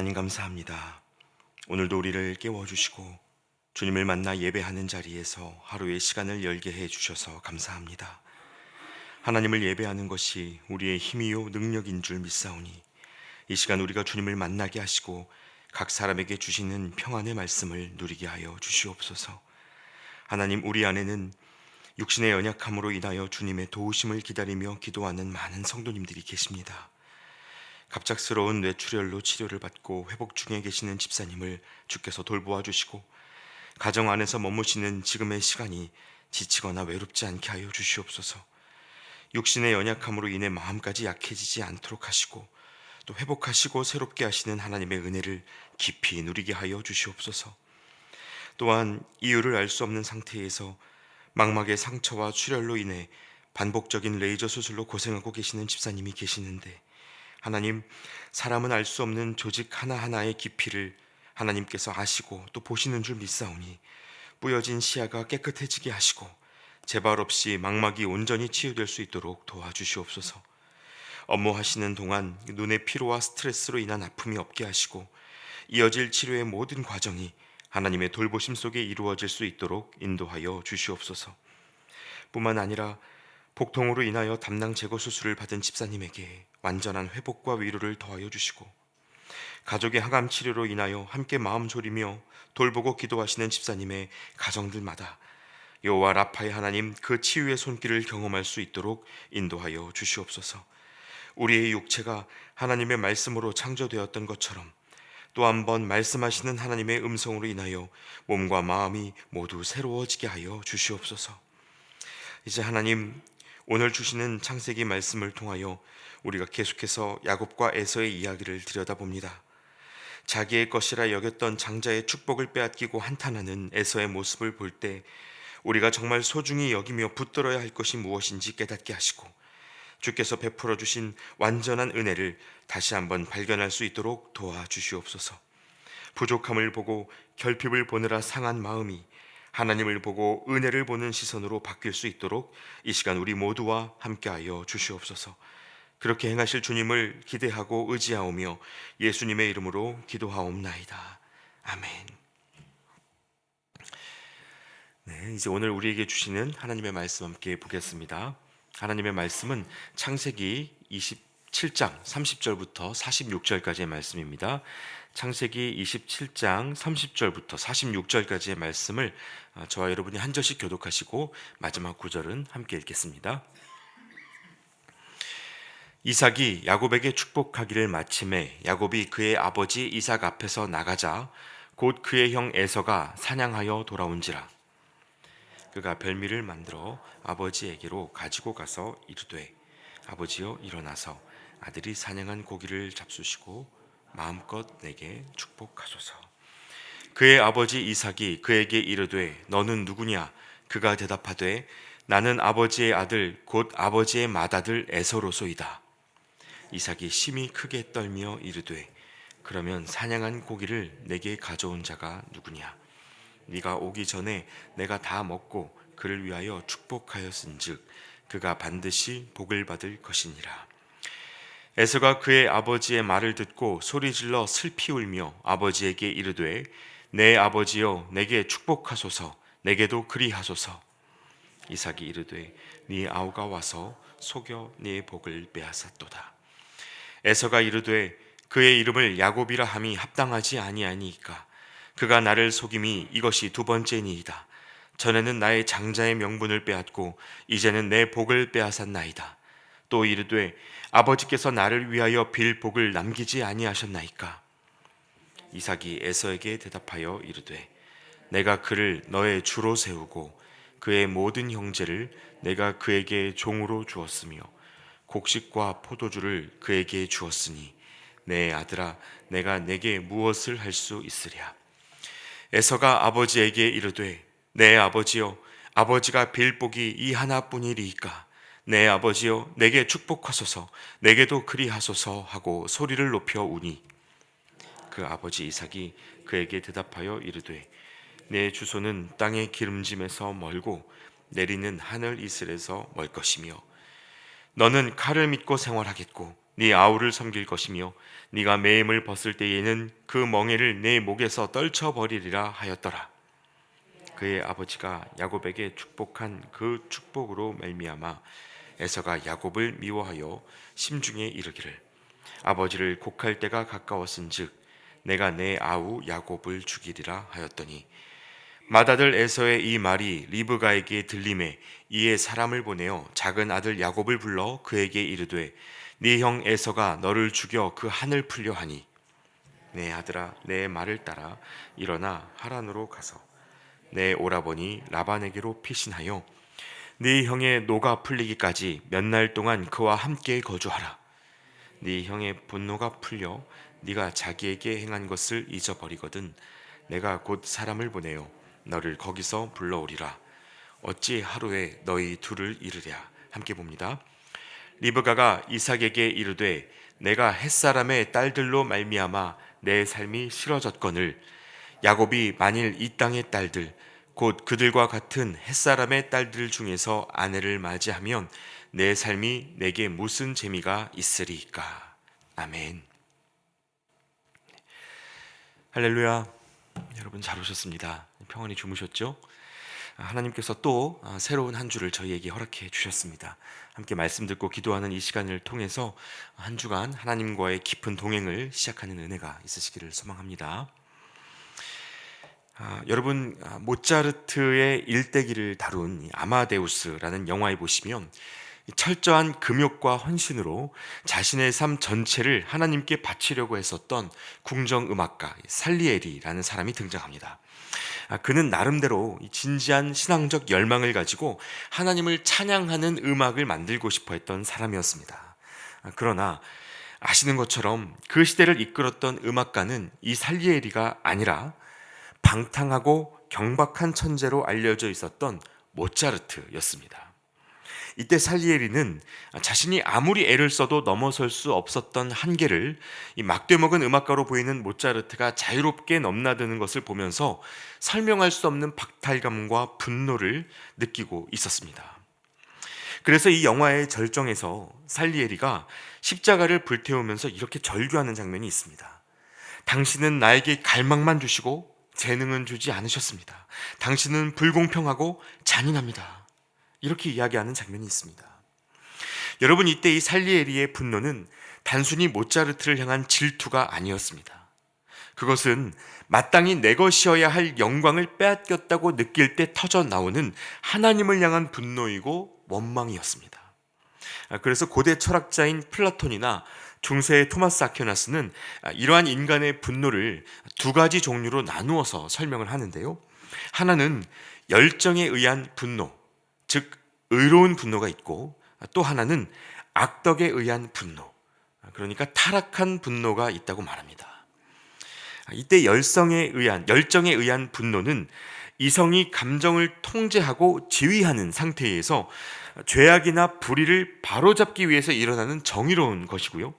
하나님 감사합니다. 오늘도 우리를 깨워주시고 주님을 만나 예배하는 자리에서 하루의 시간을 열게 해주셔서 감사합니다. 하나님을 예배하는 것이 우리의 힘이요 능력인 줄 믿사오니 이 시간 우리가 주님을 만나게 하시고 각 사람에게 주시는 평안의 말씀을 누리게 하여 주시옵소서. 하나님, 우리 안에는 육신의 연약함으로 인하여 주님의 도우심을 기다리며 기도하는 많은 성도님들이 계십니다. 갑작스러운 뇌출혈로 치료를 받고 회복 중에 계시는 집사님을 주께서 돌보아 주시고 가정 안에서 머무시는 지금의 시간이 지치거나 외롭지 않게 하여 주시옵소서. 육신의 연약함으로 인해 마음까지 약해지지 않도록 하시고 또 회복하시고 새롭게 하시는 하나님의 은혜를 깊이 누리게 하여 주시옵소서. 또한 이유를 알 수 없는 상태에서 망막의 상처와 출혈로 인해 반복적인 레이저 수술로 고생하고 계시는 집사님이 계시는데, 하나님, 사람은 알 수 없는 조직 하나하나의 깊이를 하나님께서 아시고 또 보시는 줄 믿사오니 뿌여진 시야가 깨끗해지게 하시고 재발 없이 망막이 온전히 치유될 수 있도록 도와주시옵소서. 업무하시는 동안 눈의 피로와 스트레스로 인한 아픔이 없게 하시고 이어질 치료의 모든 과정이 하나님의 돌보심 속에 이루어질 수 있도록 인도하여 주시옵소서. 뿐만 아니라 복통으로 인하여 담낭 제거 수술을 받은 집사님에게 완전한 회복과 위로를 더하여 주시고 가족의 항암 치료로 인하여 함께 마음 졸이며 돌보고 기도하시는 집사님의 가정들마다 여호와 라파의 하나님 그 치유의 손길을 경험할 수 있도록 인도하여 주시옵소서. 우리의 육체가 하나님의 말씀으로 창조되었던 것처럼 또 한 번 말씀하시는 하나님의 음성으로 인하여 몸과 마음이 모두 새로워지게 하여 주시옵소서. 이제 하나님, 오늘 주시는 창세기 말씀을 통하여 우리가 계속해서 야곱과 에서의 이야기를 들여다봅니다. 자기의 것이라 여겼던 장자의 축복을 빼앗기고 한탄하는 에서의 모습을 볼 때 우리가 정말 소중히 여기며 붙들어야 할 것이 무엇인지 깨닫게 하시고 주께서 베풀어 주신 완전한 은혜를 다시 한번 발견할 수 있도록 도와주시옵소서. 부족함을 보고 결핍을 보느라 상한 마음이 하나님을 보고 은혜를 보는 시선으로 바뀔 수 있도록 이 시간 우리 모두와 함께하여 주시옵소서. 그렇게 행하실 주님을 기대하고 의지하오며 예수님의 이름으로 기도하옵나이다. 아멘. 네, 이제 오늘 우리에게 주시는 하나님의 말씀 함께 보겠습니다. 하나님의 말씀은 창세기 27장 30절부터 46절까지의 말씀입니다. 창세기 27장 30절부터 46절까지의 말씀을 저와 여러분이 한 절씩 교독하시고 마지막 구절은 함께 읽겠습니다. 이삭이 야곱에게 축복하기를 마침에 야곱이 그의 아버지 이삭 앞에서 나가자 곧 그의 형 에서가 사냥하여 돌아온지라. 그가 별미를 만들어 아버지에게로 가지고 가서 이르되, 아버지여 일어나서 아들이 사냥한 고기를 잡수시고 마음껏 내게 축복하소서. 그의 아버지 이삭이 그에게 이르되, 너는 누구냐? 그가 대답하되, 나는 아버지의 아들 곧 아버지의 맏아들 에서로소이다. 이삭이 심히 크게 떨며 이르되, 그러면 사냥한 고기를 내게 가져온 자가 누구냐? 네가 오기 전에 내가 다 먹고 그를 위하여 축복하였은즉 그가 반드시 복을 받을 것이니라. 에서가 그의 아버지의 말을 듣고 소리질러 슬피 울며 아버지에게 이르되, 내 아버지여 내게 축복하소서. 내게도 그리하소서. 이삭이 이르되, 네 아우가 와서 속여 네 복을 빼앗았도다. 에서가 이르되, 그의 이름을 야곱이라 함이 합당하지 아니하니이까. 그가 나를 속임이 이것이 두 번째니이다. 전에는 나의 장자의 명분을 빼앗고 이제는 내 복을 빼앗았나이다. 또 이르되, 아버지께서 나를 위하여 빌 복을 남기지 아니하셨나이까. 이삭이 에서에게 대답하여 이르되, 내가 그를 너의 주로 세우고 그의 모든 형제를 내가 그에게 종으로 주었으며 곡식과 포도주를 그에게 주었으니 내 아들아, 내가 내게 무엇을 할 수 있으랴. 에서가 아버지에게 이르되, 내 아버지여, 아버지가 빌 복이 이 하나뿐이리이까. 내 아버지여 내게 축복하소서. 내게도 그리하소서 하고 소리를 높여 우니 그 아버지 이삭이 그에게 대답하여 이르되, 내 주소는 땅의 기름짐에서 멀고 내리는 하늘 이슬에서 멀 것이며 너는 칼을 믿고 생활하겠고 네 아우를 섬길 것이며 네가 매임을 벗을 때에는 그 멍에를 내 목에서 떨쳐버리리라 하였더라. 그의 아버지가 야곱에게 축복한 그 축복으로 말미암아 에서가 야곱을 미워하여 심중에 이르기를 아버지를 곡할 때가 가까웠은즉 내가 내 아우 야곱을 죽이리라 하였더니 맏아들 에서의 이 말이 리브가에게 들림에 이에 사람을 보내어 작은 아들 야곱을 불러 그에게 이르되 네 형 에서가 너를 죽여 그 한을 풀려 하니 내 아들아 내 말을 따라 일어나 하란으로 가서 내 오라버니 라반에게로 피신하여 네 형의 노가 풀리기까지 몇 날 동안 그와 함께 거주하라. 네 형의 분노가 풀려 네가 자기에게 행한 것을 잊어버리거든 내가 곧 사람을 보내어 너를 거기서 불러오리라. 어찌 하루에 너희 둘을 이르랴. 함께 봅니다. 리브가가 이삭에게 이르되 내가 햇사람의 딸들로 말미암아 내 삶이 싫어졌거늘 야곱이 만일 이 땅의 딸들 곧 그들과 같은 햇사람의 딸들 중에서 아내를 맞이하면 내 삶이 내게 무슨 재미가 있으리까. 아멘. 할렐루야. 여러분 잘 오셨습니다. 평안히 주무셨죠? 하나님께서 또 새로운 한 주를 저희에게 허락해 주셨습니다. 함께 말씀 듣고 기도하는 이 시간을 통해서 한 주간 하나님과의 깊은 동행을 시작하는 은혜가 있으시기를 소망합니다. 여러분 모차르트의 일대기를 다룬 아마데우스라는 영화에 보시면 철저한 금욕과 헌신으로 자신의 삶 전체를 하나님께 바치려고 했었던 궁정음악가 살리에리라는 사람이 등장합니다. 그는 나름대로 진지한 신앙적 열망을 가지고 하나님을 찬양하는 음악을 만들고 싶어 했던 사람이었습니다. 그러나 아시는 것처럼 그 시대를 이끌었던 음악가는 이 살리에리가 아니라 방탕하고 경박한 천재로 알려져 있었던 모차르트였습니다. 이때 살리에리는 자신이 아무리 애를 써도 넘어설 수 없었던 한계를 이 막되먹은 음악가로 보이는 모차르트가 자유롭게 넘나드는 것을 보면서 설명할 수 없는 박탈감과 분노를 느끼고 있었습니다. 그래서 이 영화의 절정에서 살리에리가 십자가를 불태우면서 이렇게 절규하는 장면이 있습니다. 당신은 나에게 갈망만 주시고 재능은 주지 않으셨습니다. 당신은 불공평하고 잔인합니다. 이렇게 이야기하는 장면이 있습니다. 여러분, 이때 이 살리에리의 분노는 단순히 모차르트를 향한 질투가 아니었습니다. 그것은 마땅히 내 것이어야 할 영광을 빼앗겼다고 느낄 때 터져 나오는 하나님을 향한 분노이고 원망이었습니다. 그래서 고대 철학자인 플라톤이나 중세의 토마스 아퀴나스는 이러한 인간의 분노를 두 가지 종류로 나누어서 설명을 하는데요. 하나는 열정에 의한 분노, 즉 의로운 분노가 있고, 또 하나는 악덕에 의한 분노, 그러니까 타락한 분노가 있다고 말합니다. 이때 열정에 의한 분노는 이성이 감정을 통제하고 지휘하는 상태에서 죄악이나 불의를 바로잡기 위해서 일어나는 정의로운 것이고요.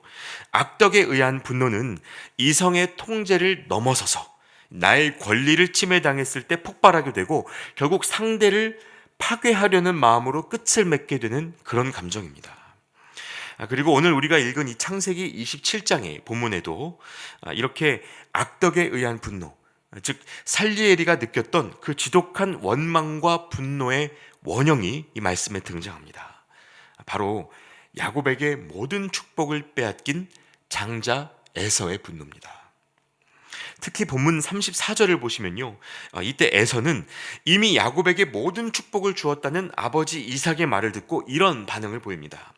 악덕에 의한 분노는 이성의 통제를 넘어서서 나의 권리를 침해당했을 때 폭발하게 되고 결국 상대를 파괴하려는 마음으로 끝을 맺게 되는 그런 감정입니다. 그리고 오늘 우리가 읽은 이 창세기 27장의 본문에도 이렇게 악덕에 의한 분노, 즉 살리에리가 느꼈던 그 지독한 원망과 분노의 원형이 이 말씀에 등장합니다. 바로 야곱에게 모든 축복을 빼앗긴 장자 에서의 분노입니다. 특히 본문 34절을 보시면요, 이때 에서는 이미 야곱에게 모든 축복을 주었다는 아버지 이삭의 말을 듣고 이런 반응을 보입니다.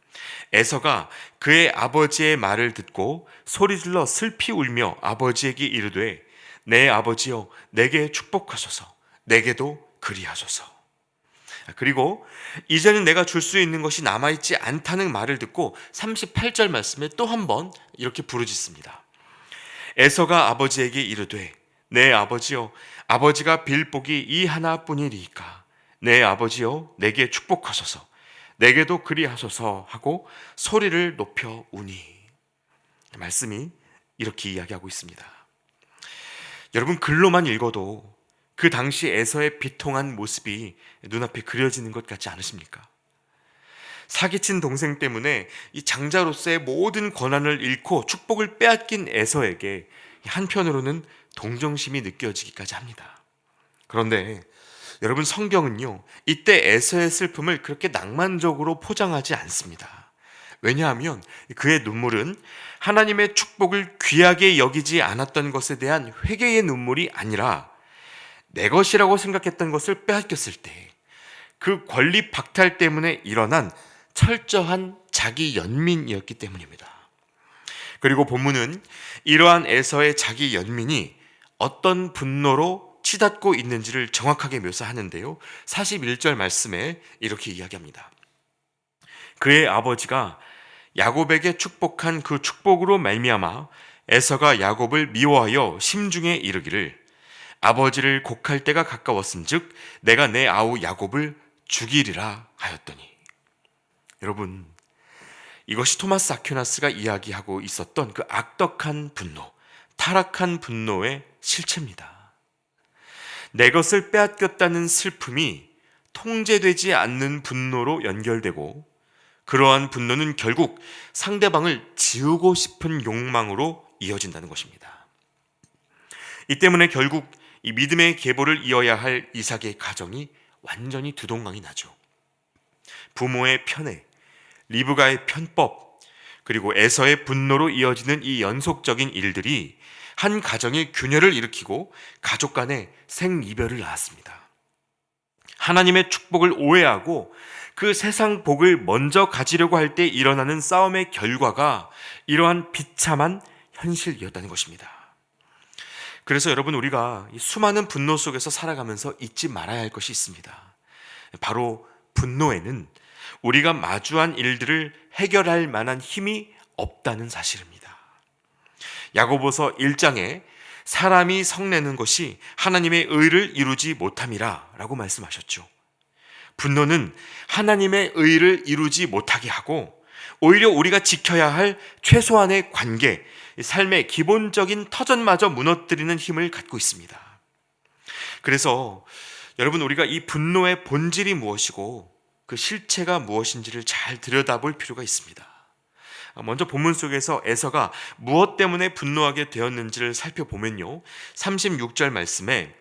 에서가 그의 아버지의 말을 듣고 소리질러 슬피 울며 아버지에게 이르되 내 아버지여 내게 축복하소서, 내게도 그리하소서. 그리고 이제는 내가 줄 수 있는 것이 남아있지 않다는 말을 듣고 38절 말씀에 또 한 번 이렇게 부르짖습니다. 에서가 아버지에게 이르되 내 아버지여 아버지가 빌 복이 이 하나뿐이리이까 내 아버지여 내게 축복하소서, 내게도 그리하소서 하고 소리를 높여 우니. 말씀이 이렇게 이야기하고 있습니다. 여러분, 글로만 읽어도 그 당시 에서의 비통한 모습이 눈앞에 그려지는 것 같지 않으십니까? 사기친 동생 때문에 이 장자로서의 모든 권한을 잃고 축복을 빼앗긴 에서에게 한편으로는 동정심이 느껴지기까지 합니다. 그런데 여러분, 성경은요, 이때 에서의 슬픔을 그렇게 낭만적으로 포장하지 않습니다. 왜냐하면 그의 눈물은 하나님의 축복을 귀하게 여기지 않았던 것에 대한 회개의 눈물이 아니라 내 것이라고 생각했던 것을 빼앗겼을 때 그 권리 박탈 때문에 일어난 철저한 자기 연민이었기 때문입니다. 그리고 본문은 이러한 에서의 자기 연민이 어떤 분노로 치닫고 있는지를 정확하게 묘사하는데요. 41절 말씀에 이렇게 이야기합니다. 그의 아버지가 야곱에게 축복한 그 축복으로 말미암아 에서가 야곱을 미워하여 심중에 이르기를 아버지를 곡할 때가 가까웠은즉 내가 내 아우 야곱을 죽이리라 하였더니. 여러분, 이것이 토마스 아퀴나스가 이야기하고 있었던 그 악덕한 분노, 타락한 분노의 실체입니다. 내 것을 빼앗겼다는 슬픔이 통제되지 않는 분노로 연결되고, 그러한 분노는 결국 상대방을 지우고 싶은 욕망으로 이어진다는 것입니다. 이 때문에 결국 이 믿음의 계보를 이어야 할 이삭의 가정이 완전히 두동강이 나죠. 부모의 편애, 리브가의 편법, 그리고 에서의 분노로 이어지는 이 연속적인 일들이 한 가정의 균열을 일으키고 가족 간의 생이별을 낳았습니다. 하나님의 축복을 오해하고 그 세상 복을 먼저 가지려고 할 때 일어나는 싸움의 결과가 이러한 비참한 현실이었다는 것입니다. 그래서 여러분, 우리가 이 수많은 분노 속에서 살아가면서 잊지 말아야 할 것이 있습니다. 바로 분노에는 우리가 마주한 일들을 해결할 만한 힘이 없다는 사실입니다. 야고보서 1장에 사람이 성내는 것이 하나님의 의를 이루지 못함이라 라고 말씀하셨죠. 분노는 하나님의 의를 이루지 못하게 하고 오히려 우리가 지켜야 할 최소한의 관계, 삶의 기본적인 터전마저 무너뜨리는 힘을 갖고 있습니다. 그래서 여러분, 우리가 이 분노의 본질이 무엇이고 그 실체가 무엇인지를 잘 들여다볼 필요가 있습니다. 먼저 본문 속에서 에서가 무엇 때문에 분노하게 되었는지를 살펴보면요, 36절 말씀에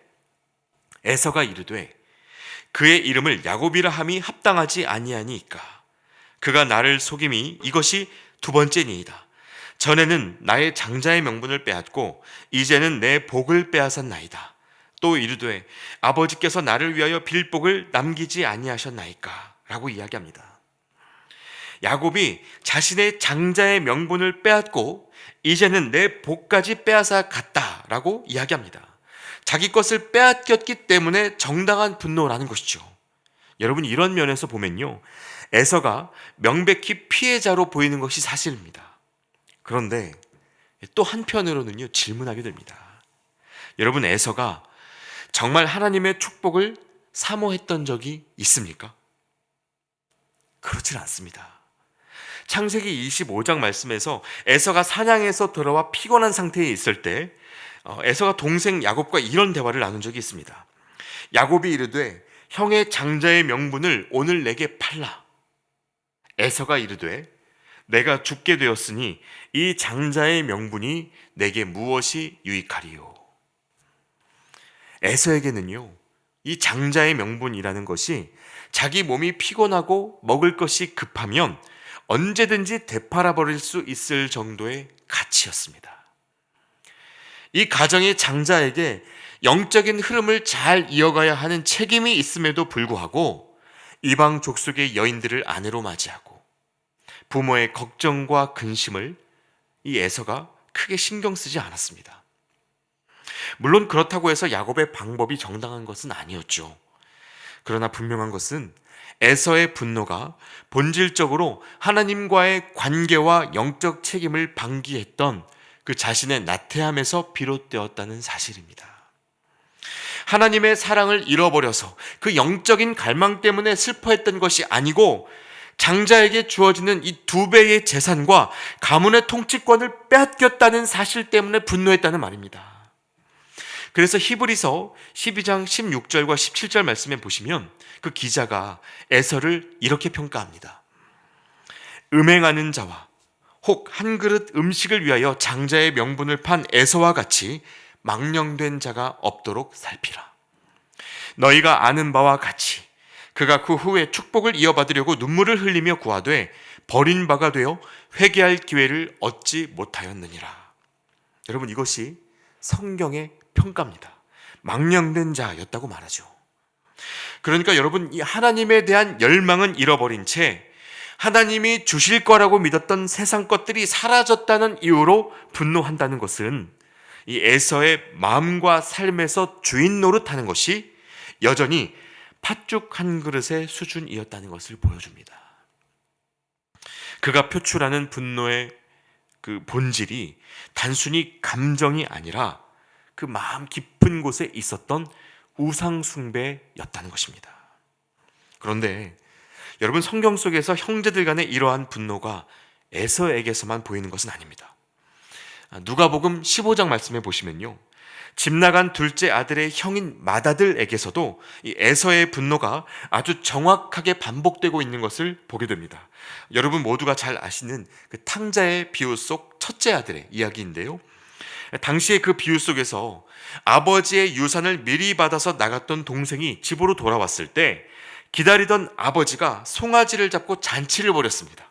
에서가 이르되 그의 이름을 야곱이라 함이 합당하지 아니하니이까 그가 나를 속임이 이것이 두 번째니이다. 전에는 나의 장자의 명분을 빼앗고 이제는 내 복을 빼앗았나이다. 또 이르되 아버지께서 나를 위하여 빌 복을 남기지 아니하셨나이까 라고 이야기합니다. 야곱이 자신의 장자의 명분을 빼앗고 이제는 내 복까지 빼앗아 갔다라고 이야기합니다. 자기 것을 빼앗겼기 때문에 정당한 분노라는 것이죠. 여러분, 이런 면에서 보면요, 에서가 명백히 피해자로 보이는 것이 사실입니다. 그런데 또 한편으로는요, 질문하게 됩니다. 여러분, 에서가 정말 하나님의 축복을 사모했던 적이 있습니까? 그렇진 않습니다. 창세기 25장 말씀에서 에서가 사냥에서 돌아와 피곤한 상태에 있을 때 에서가 동생 야곱과 이런 대화를 나눈 적이 있습니다. 야곱이 이르되 형의 장자의 명분을 오늘 내게 팔라. 에서가 이르되 내가 죽게 되었으니 이 장자의 명분이 내게 무엇이 유익하리요. 에서에게는요, 이 장자의 명분이라는 것이 자기 몸이 피곤하고 먹을 것이 급하면 언제든지 되팔아 버릴 수 있을 정도의 가치였습니다. 이 가정의 장자에게 영적인 흐름을 잘 이어가야 하는 책임이 있음에도 불구하고 이방 족속의 여인들을 아내로 맞이하고 부모의 걱정과 근심을 이 에서가 크게 신경 쓰지 않았습니다. 물론 그렇다고 해서 야곱의 방법이 정당한 것은 아니었죠. 그러나 분명한 것은 에서의 분노가 본질적으로 하나님과의 관계와 영적 책임을 방기했던 그 자신의 나태함에서 비롯되었다는 사실입니다. 하나님의 사랑을 잃어버려서 그 영적인 갈망 때문에 슬퍼했던 것이 아니고 장자에게 주어지는 이 2배의 재산과 가문의 통치권을 빼앗겼다는 사실 때문에 분노했다는 말입니다. 그래서 히브리서 12장 16절과 17절 말씀에 보시면 그 기자가 에서를 이렇게 평가합니다. 음행하는 자와 혹 한 그릇 음식을 위하여 장자의 명분을 판 에서와 같이 망령된 자가 없도록 살피라. 너희가 아는 바와 같이 그가 그 후에 축복을 이어받으려고 눈물을 흘리며 구하되 버린 바가 되어 회개할 기회를 얻지 못하였느니라. 여러분, 이것이 성경의 평가입니다. 망령된 자였다고 말하죠. 그러니까 여러분, 이 하나님에 대한 열망은 잃어버린 채 하나님이 주실 거라고 믿었던 세상 것들이 사라졌다는 이유로 분노한다는 것은 이 에서의 마음과 삶에서 주인 노릇하는 것이 여전히 팥죽 한 그릇의 수준이었다는 것을 보여줍니다. 그가 표출하는 분노의 그 본질이 단순히 감정이 아니라 그 마음 깊은 곳에 있었던 우상 숭배였다는 것입니다. 그런데 여러분, 성경 속에서 형제들 간의 이러한 분노가 에서에게서만 보이는 것은 아닙니다. 누가복음 15장 말씀에 보시면요, 집 나간 둘째 아들의 형인 맏아들에게서도 이 에서의 분노가 아주 정확하게 반복되고 있는 것을 보게 됩니다. 여러분 모두가 잘 아시는 그 탕자의 비유 속 첫째 아들의 이야기인데요, 당시의 그 비유 속에서 아버지의 유산을 미리 받아서 나갔던 동생이 집으로 돌아왔을 때 기다리던 아버지가 송아지를 잡고 잔치를 벌였습니다.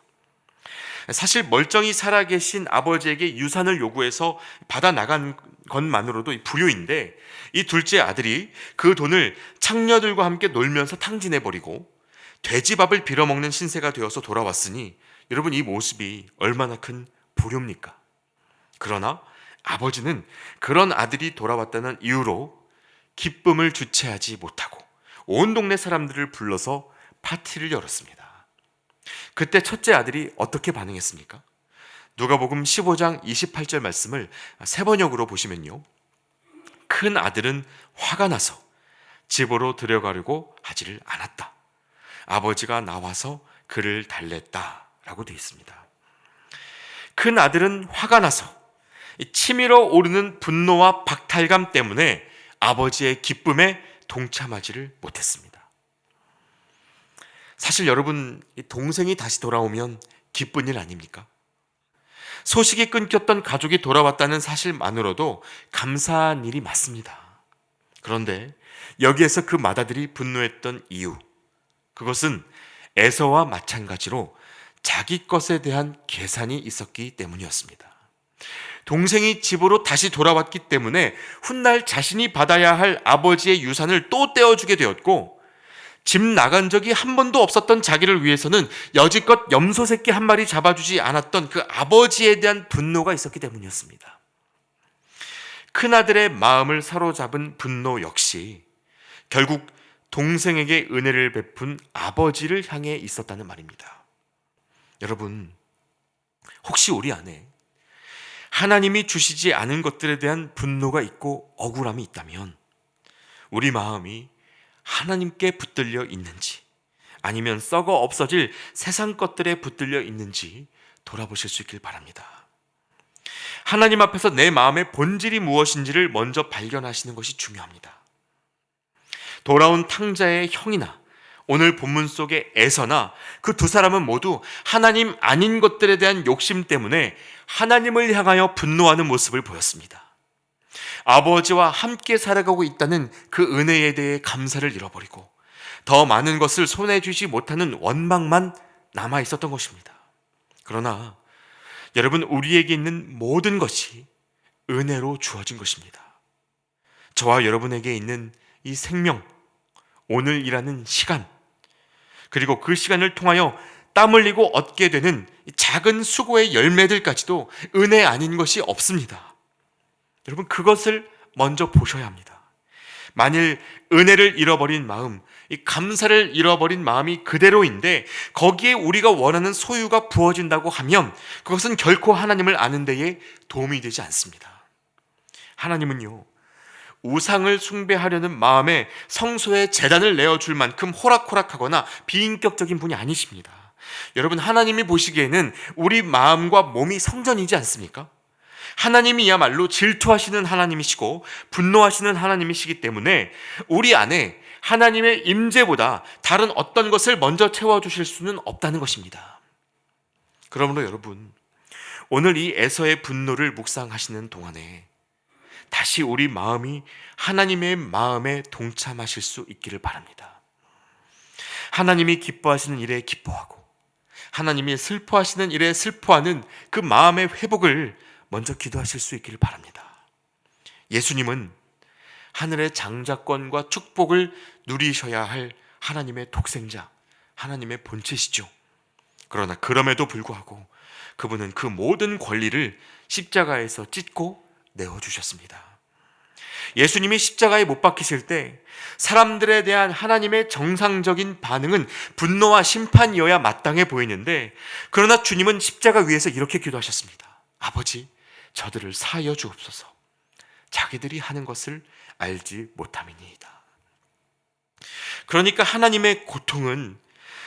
사실 멀쩡히 살아계신 아버지에게 유산을 요구해서 받아 나간 것만으로도 불효인데, 이 둘째 아들이 그 돈을 창녀들과 함께 놀면서 탕진해버리고 돼지밥을 빌어먹는 신세가 되어서 돌아왔으니 여러분, 이 모습이 얼마나 큰 불효입니까? 그러나 아버지는 그런 아들이 돌아왔다는 이유로 기쁨을 주체하지 못하고 온 동네 사람들을 불러서 파티를 열었습니다. 그때 첫째 아들이 어떻게 반응했습니까? 누가복음 15장 28절 말씀을 세 번역으로 보시면요, 큰 아들은 화가 나서 집으로 들어가려고 하지를 않았다. 아버지가 나와서 그를 달랬다라고 되어 있습니다. 큰 아들은 화가 나서 치밀어 오르는 분노와 박탈감 때문에 아버지의 기쁨에 동참하지를 못했습니다. 사실 여러분, 동생이 다시 돌아오면 기쁜 일 아닙니까? 소식이 끊겼던 가족이 돌아왔다는 사실만으로도 감사한 일이 맞습니다. 그런데 여기에서 그 맏아들이 분노했던 이유, 그것은 에서와 마찬가지로 자기 것에 대한 계산이 있었기 때문이었습니다. 동생이 집으로 다시 돌아왔기 때문에 훗날 자신이 받아야 할 아버지의 유산을 또 떼어주게 되었고, 집 나간 적이 한 번도 없었던 자기를 위해서는 여지껏 염소 새끼 한 마리 잡아주지 않았던 그 아버지에 대한 분노가 있었기 때문이었습니다. 큰아들의 마음을 사로잡은 분노 역시 결국 동생에게 은혜를 베푼 아버지를 향해 있었다는 말입니다. 여러분, 혹시 우리 안에 하나님이 주시지 않은 것들에 대한 분노가 있고 억울함이 있다면 우리 마음이 하나님께 붙들려 있는지, 아니면 썩어 없어질 세상 것들에 붙들려 있는지 돌아보실 수 있길 바랍니다. 하나님 앞에서 내 마음의 본질이 무엇인지를 먼저 발견하시는 것이 중요합니다. 돌아온 탕자의 형이나 오늘 본문 속의 에서나 그 두 사람은 모두 하나님 아닌 것들에 대한 욕심 때문에 하나님을 향하여 분노하는 모습을 보였습니다. 아버지와 함께 살아가고 있다는 그 은혜에 대해 감사를 잃어버리고 더 많은 것을 손에 쥐지 못하는 원망만 남아 있었던 것입니다. 그러나 여러분, 우리에게 있는 모든 것이 은혜로 주어진 것입니다. 저와 여러분에게 있는 이 생명, 오늘이라는 시간, 그리고 그 시간을 통하여 땀 흘리고 얻게 되는 작은 수고의 열매들까지도 은혜 아닌 것이 없습니다. 여러분, 그것을 먼저 보셔야 합니다. 만일 은혜를 잃어버린 마음, 이 감사를 잃어버린 마음이 그대로인데 거기에 우리가 원하는 소유가 부어진다고 하면 그것은 결코 하나님을 아는 데에 도움이 되지 않습니다. 하나님은요, 우상을 숭배하려는 마음에 성소에 제단을 내어줄 만큼 호락호락하거나 비인격적인 분이 아니십니다. 여러분, 하나님이 보시기에는 우리 마음과 몸이 성전이지 않습니까? 하나님이야말로 질투하시는 하나님이시고 분노하시는 하나님이시기 때문에 우리 안에 하나님의 임재보다 다른 어떤 것을 먼저 채워주실 수는 없다는 것입니다. 그러므로 여러분, 오늘 이 에서의 분노를 묵상하시는 동안에 다시 우리 마음이 하나님의 마음에 동참하실 수 있기를 바랍니다. 하나님이 기뻐하시는 일에 기뻐하고 하나님이 슬퍼하시는 일에 슬퍼하는 그 마음의 회복을 먼저 기도하실 수 있기를 바랍니다. 예수님은 하늘의 장자권과 축복을 누리셔야 할 하나님의 독생자, 하나님의 본체시죠. 그러나 그럼에도 불구하고 그분은 그 모든 권리를 십자가에서 찢고 내어주셨습니다. 예수님이 십자가에 못 박히실 때 사람들에 대한 하나님의 정상적인 반응은 분노와 심판이어야 마땅해 보이는데, 그러나 주님은 십자가 위에서 이렇게 기도하셨습니다. 아버지, 저들을 사하여 주옵소서. 자기들이 하는 것을 알지 못함이니이다. 그러니까 하나님의 고통은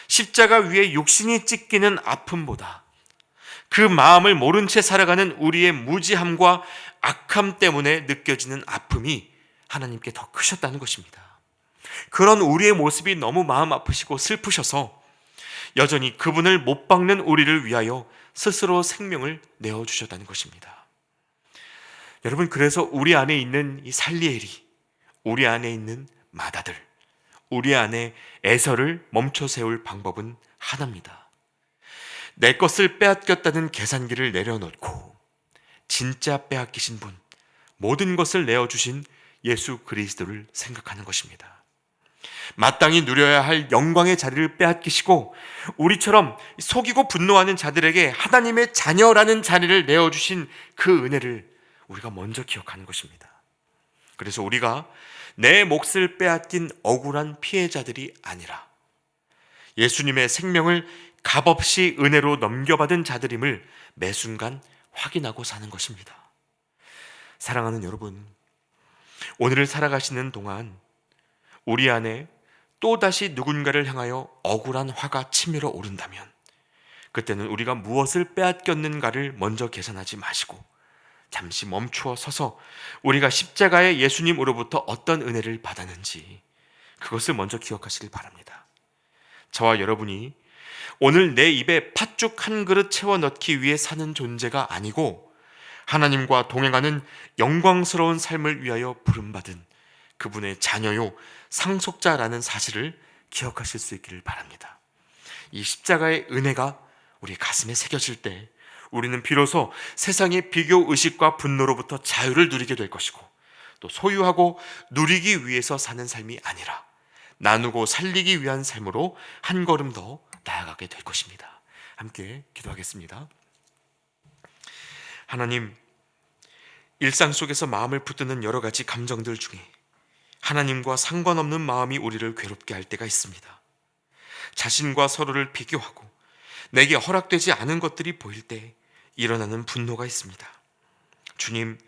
십자가 위에 육신이 찢기는 아픔보다 그 마음을 모른 채 살아가는 우리의 무지함과 악함 때문에 느껴지는 아픔이 하나님께 더 크셨다는 것입니다. 그런 우리의 모습이 너무 마음 아프시고 슬프셔서 여전히 그분을 못 박는 우리를 위하여 스스로 생명을 내어주셨다는 것입니다. 여러분, 그래서 우리 안에 있는 이 살리엘이, 우리 안에 있는 마다들, 우리 안에 에서를 멈춰 세울 방법은 하나입니다. 내 것을 빼앗겼다는 계산기를 내려놓고 진짜 빼앗기신 분, 모든 것을 내어주신 예수 그리스도를 생각하는 것입니다. 마땅히 누려야 할 영광의 자리를 빼앗기시고 우리처럼 속이고 분노하는 자들에게 하나님의 자녀라는 자리를 내어주신 그 은혜를 우리가 먼저 기억하는 것입니다. 그래서 우리가 내 몫을 빼앗긴 억울한 피해자들이 아니라 예수님의 생명을 값없이 은혜로 넘겨받은 자들임을 매 순간 확인하고 사는 것입니다. 사랑하는 여러분, 오늘을 살아가시는 동안 우리 안에 또다시 누군가를 향하여 억울한 화가 치밀어 오른다면 그때는 우리가 무엇을 빼앗겼는가를 먼저 계산하지 마시고 잠시 멈추어 서서 우리가 십자가의 예수님으로부터 어떤 은혜를 받았는지 그것을 먼저 기억하시길 바랍니다. 저와 여러분이 오늘 내 입에 팥죽 한 그릇 채워 넣기 위해 사는 존재가 아니고 하나님과 동행하는 영광스러운 삶을 위하여 부름받은 그분의 자녀요 상속자라는 사실을 기억하실 수 있기를 바랍니다. 이 십자가의 은혜가 우리 가슴에 새겨질 때 우리는 비로소 세상의 비교 의식과 분노로부터 자유를 누리게 될 것이고, 또 소유하고 누리기 위해서 사는 삶이 아니라 나누고 살리기 위한 삶으로 한 걸음 더 나아가게 될 것입니다. 함께 기도하겠습니다. 하나님, 일상 속에서 마음을 붙드는 여러 가지 감정들 중에 하나님과 상관없는 마음이 우리를 괴롭게 할 때가 있습니다. 자신과 서로를 비교하고 내게 허락되지 않은 것들이 보일 때 일어나는 분노가 있습니다. 주님,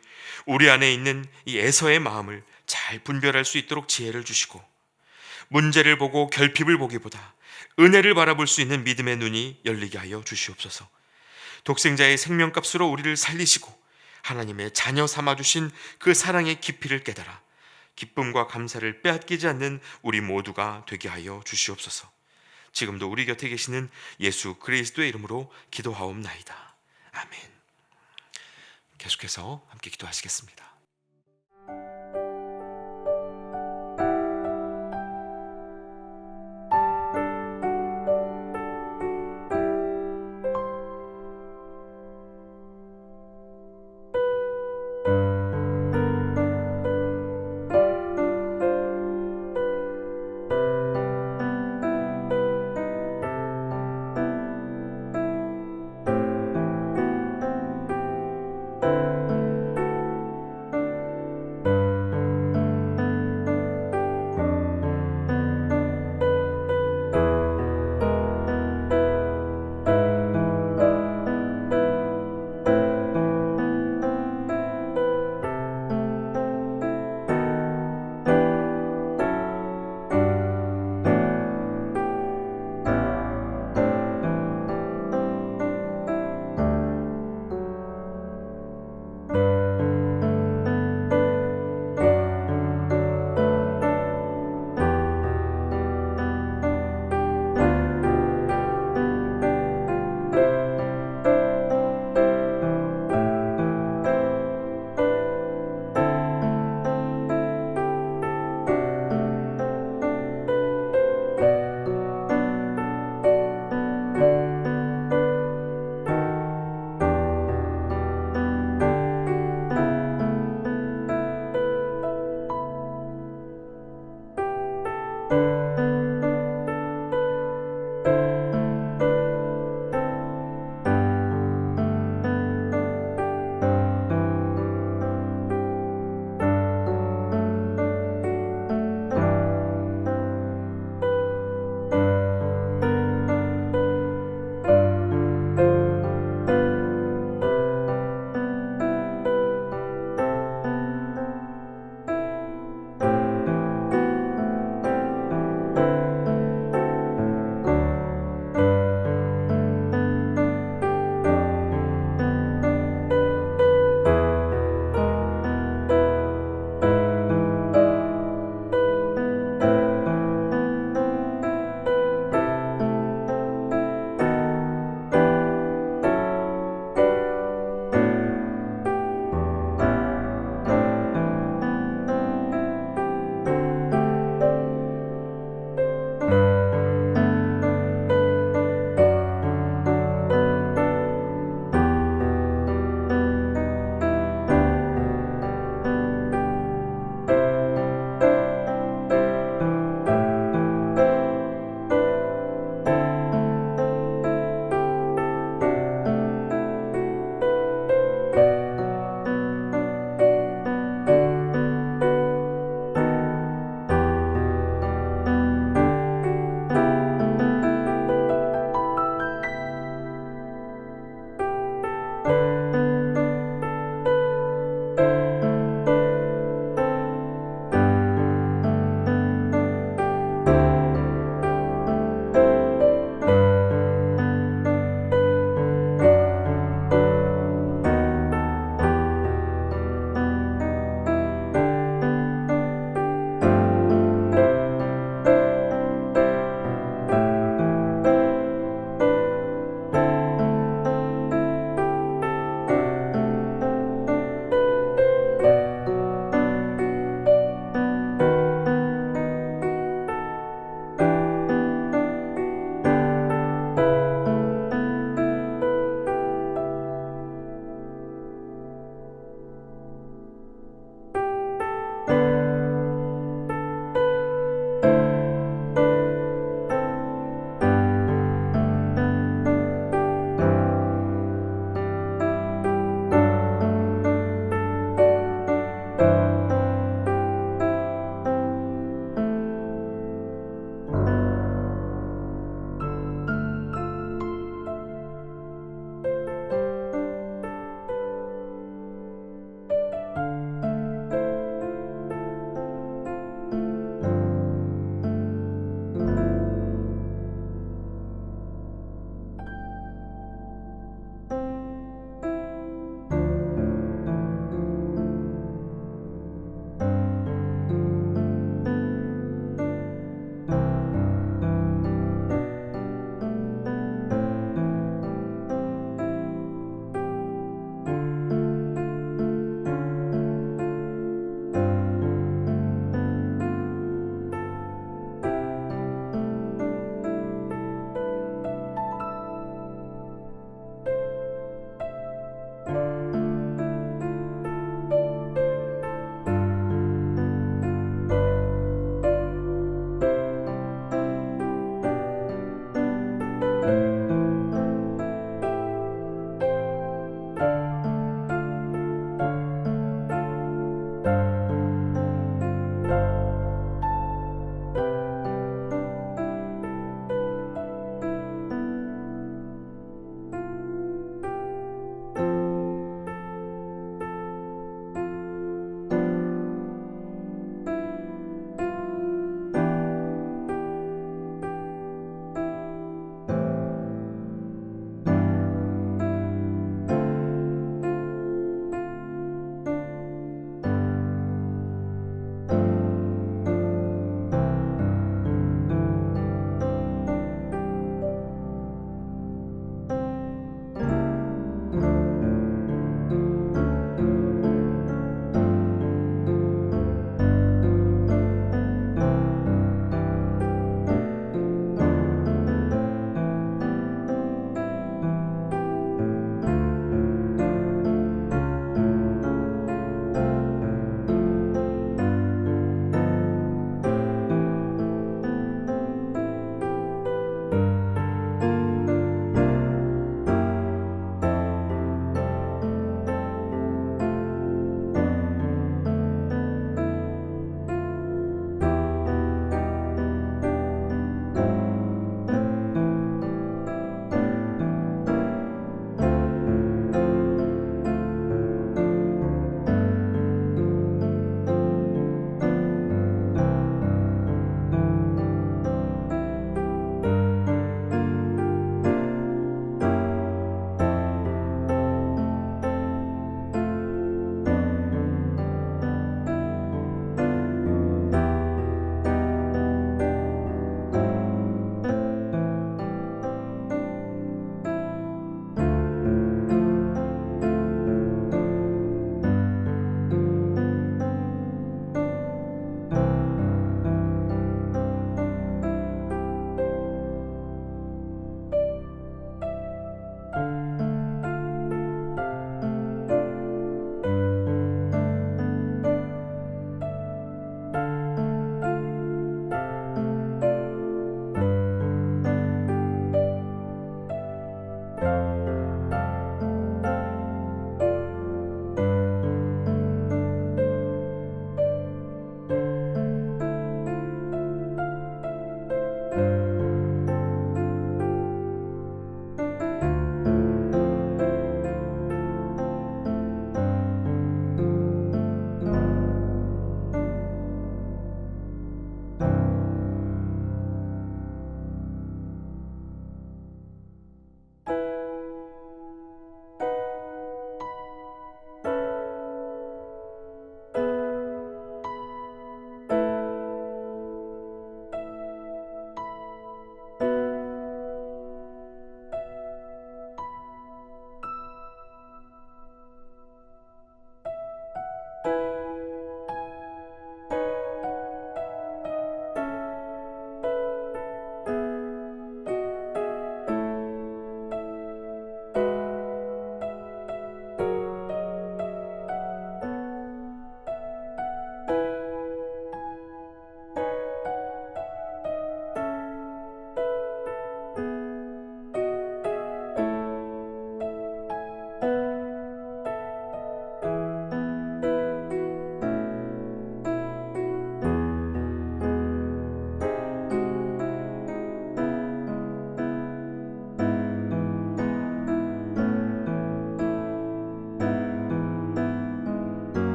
우리 안에 있는 이 에서의 마음을 잘 분별할 수 있도록 지혜를 주시고 문제를 보고 결핍을 보기보다 은혜를 바라볼 수 있는 믿음의 눈이 열리게 하여 주시옵소서. 독생자의 생명값으로 우리를 살리시고 하나님의 자녀 삼아주신 그 사랑의 깊이를 깨달아 기쁨과 감사를 빼앗기지 않는 우리 모두가 되게 하여 주시옵소서. 지금도 우리 곁에 계시는 예수 그리스도의 이름으로 기도하옵나이다. 아멘. 계속해서 함께 기도하시겠습니다.